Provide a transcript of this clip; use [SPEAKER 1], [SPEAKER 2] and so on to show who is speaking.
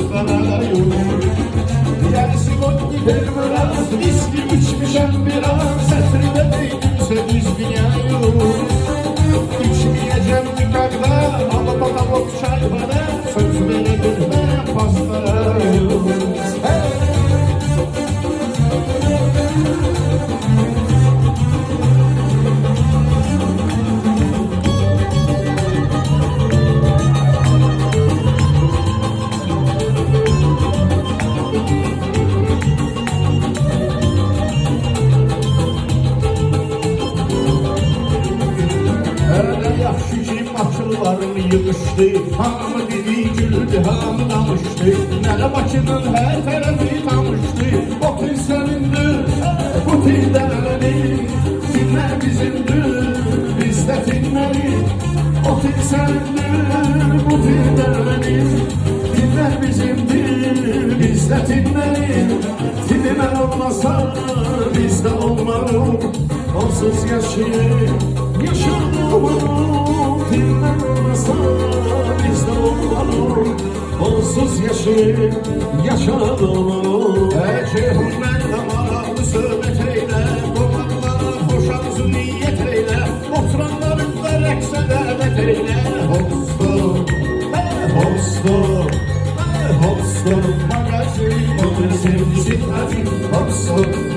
[SPEAKER 1] sarayım. Yarısı o gider biraz, viski içmişem biraz, setride değdimse biz dünyayım. İçmeyeceğim dükkanda, alıp çay bana, söz verelim ben pastarayım. Açılarını yığıştı, hamı dedi güldü, hamı damıştı. Nere Bakı'nın her tarafı tanıştı. O tür senindir, bu tür derleri, dinler bizimdir, biz de dinleri. O tür senindir, bu tür derleri, dinler bizimdir, biz de dinleri. Dinler olmasa biz de olmalım, onsuz yaşayıp yaşamalım. Dinler olmasa biz de olmalım, onsuz yaşayıp yaşamalım. Cehunmen damalı söhbet eyle, romanlara hoş arzu niyet eyle, oturanların da rekse davet eyle. Hostum, hostum, hostum, magazin, o da sevgisi acı. Hostum,